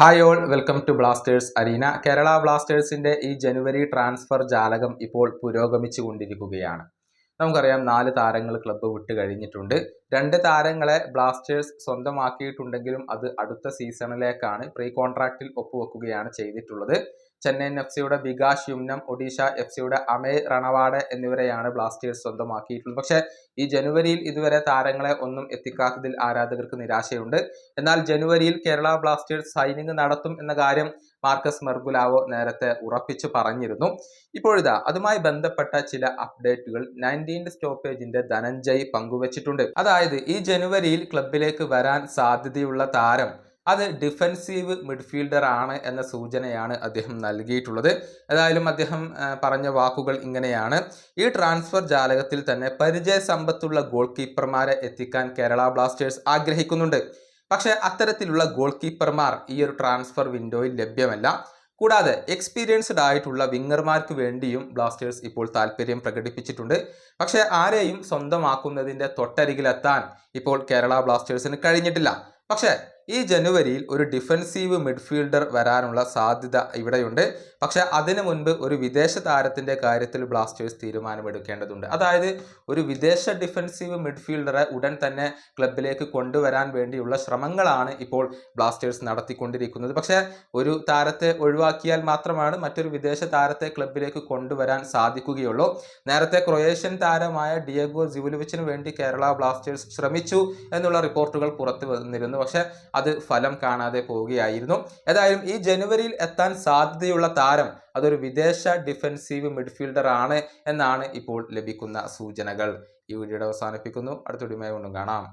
Hi all, welcome to Blasters arena. Kerala ബ്ലാസ്റ്റേഴ്സിന്റെ ഈ ജനുവരി transfer ജാലകം ഇപ്പോൾ പുരോഗമിച്ചു കൊണ്ടിരിക്കുകയാണ്. നമുക്കറിയാം 4 താരങ്ങൾ ക്ലബ്ബ് വിട്ട് കഴിഞ്ഞിട്ടുണ്ട്. 2 താരങ്ങളെ ബ്ലാസ്റ്റേഴ്സ് സ്വന്തമാക്കിയിട്ടുണ്ടെങ്കിലും അത് അടുത്ത സീസണിലേക്കാണ് പ്രീ കോൺട്രാക്റ്റിൽ ഒപ്പുവെക്കുകയാണ് ചെയ്തിട്ടുള്ളത്. ചെന്നൈയിൻ എഫ് സിയുടെ ബികാഷ് യുംനം, ഒഡീഷ എഫ് സിയുടെ അമേ റണവാഡെ എന്നിവരെയാണ് ബ്ലാസ്റ്റേഴ്സ് സ്വന്തമാക്കിയിട്ടുള്ളത്. പക്ഷേ ഈ ജനുവരിയിൽ ഇതുവരെ താരങ്ങളെ ഒന്നും എത്തിക്കാത്തതിൽ ആരാധകർക്ക് നിരാശയുണ്ട്. എന്നാൽ ജനുവരിയിൽ കേരള ബ്ലാസ്റ്റേഴ്സ് സൈനിങ് നടത്തും എന്ന കാര്യം മാർക്കസ് മെർഗുലാവോ നേരത്തെ ഉറപ്പിച്ചു പറഞ്ഞിരുന്നു. ഇപ്പോഴിതാ അതുമായി ബന്ധപ്പെട്ട ചില അപ്ഡേറ്റുകൾ 19th സ്റ്റോപ്പേജിന്റെ ധനഞ്ജയ് പങ്കുവച്ചിട്ടുണ്ട്. അതായത് ഈ ജനുവരിയിൽ ക്ലബിലേക്ക് വരാൻ സാധ്യതയുള്ള താരം അത് ഡിഫൻസീവ് മിഡ്ഫീൽഡർ ആണ് എന്ന സൂചനയാണ് അദ്ദേഹം നൽകിയിട്ടുള്ളത്. ഏതായാലും അദ്ദേഹം പറഞ്ഞ വാക്കുകൾ ഇങ്ങനെയാണ്: ഈ ട്രാൻസ്ഫർ ജാലകത്തിൽ തന്നെ പരിചയസമ്പത്തുള്ള ഗോൾ കീപ്പർമാരെ എത്തിക്കാൻ കേരള ബ്ലാസ്റ്റേഴ്സ് ആഗ്രഹിക്കുന്നുണ്ട്. പക്ഷേ അത്തരത്തിലുള്ള ഗോൾ കീപ്പർമാർ ഈ ഒരു ട്രാൻസ്ഫർ വിൻഡോയിൽ ലഭ്യമല്ല. കൂടാതെ എക്സ്പീരിയൻസ്ഡ് ആയിട്ടുള്ള വിങ്ങർമാർക്ക് വേണ്ടിയും ബ്ലാസ്റ്റേഴ്സ് ഇപ്പോൾ താല്പര്യം പ്രകടിപ്പിച്ചിട്ടുണ്ട്. പക്ഷേ ആരെയും സ്വന്തമാക്കുന്നതിൻ്റെ തൊട്ടരികിലെത്താൻ ഇപ്പോൾ കേരള ബ്ലാസ്റ്റേഴ്സിന് കഴിഞ്ഞിട്ടില്ല. പക്ഷേ ഈ ജനുവരിയിൽ ഒരു ഡിഫൻസീവ് മിഡ്ഫീൽഡർ വരാനുള്ള സാധ്യത ഇവിടെയുണ്ട്. പക്ഷേ അതിനു മുൻപ് ഒരു വിദേശ താരത്തിൻ്റെ കാര്യത്തിൽ ബ്ലാസ്റ്റേഴ്സ് തീരുമാനമെടുക്കേണ്ടതുണ്ട്. അതായത് ഒരു വിദേശ ഡിഫൻസീവ് മിഡ്ഫീൽഡറെ ഉടൻ തന്നെ ക്ലബിലേക്ക് കൊണ്ടുവരാൻ വേണ്ടിയുള്ള ശ്രമങ്ങളാണ് ഇപ്പോൾ ബ്ലാസ്റ്റേഴ്സ് നടത്തിക്കൊണ്ടിരിക്കുന്നത്. പക്ഷേ ഒരു താരത്തെ ഒഴിവാക്കിയാൽ മാത്രമാണ് മറ്റൊരു വിദേശ താരത്തെ ക്ലബിലേക്ക് കൊണ്ടുവരാൻ സാധിക്കുകയുള്ളൂ. നേരത്തെ ക്രൊയേഷ്യൻ താരമായ ഡിയേഗോ സിവുലോവിച്ചിന് വേണ്ടി കേരള ബ്ലാസ്റ്റേഴ്സ് ശ്രമിച്ചു എന്നുള്ള റിപ്പോർട്ടുകൾ പുറത്തു വന്നിരുന്നു. പക്ഷേ അത് ഫലം കാണാതെ പോവുകയായിരുന്നു. ഏതായാലും ഈ ജനുവരിയിൽ എത്താൻ സാധ്യതയുള്ള താരം അതൊരു വിദേശ ഡിഫൻസീവ് മിഡ്ഫീൽഡർ ആണ് എന്നാണ് ഇപ്പോൾ ലഭിക്കുന്ന സൂചനകൾ. ഈ വീഡിയോയുടെ അവസാനിപ്പിക്കുന്നു. അടുത്ത വീഡിയോയുമായി വീണ്ടും കാണാം.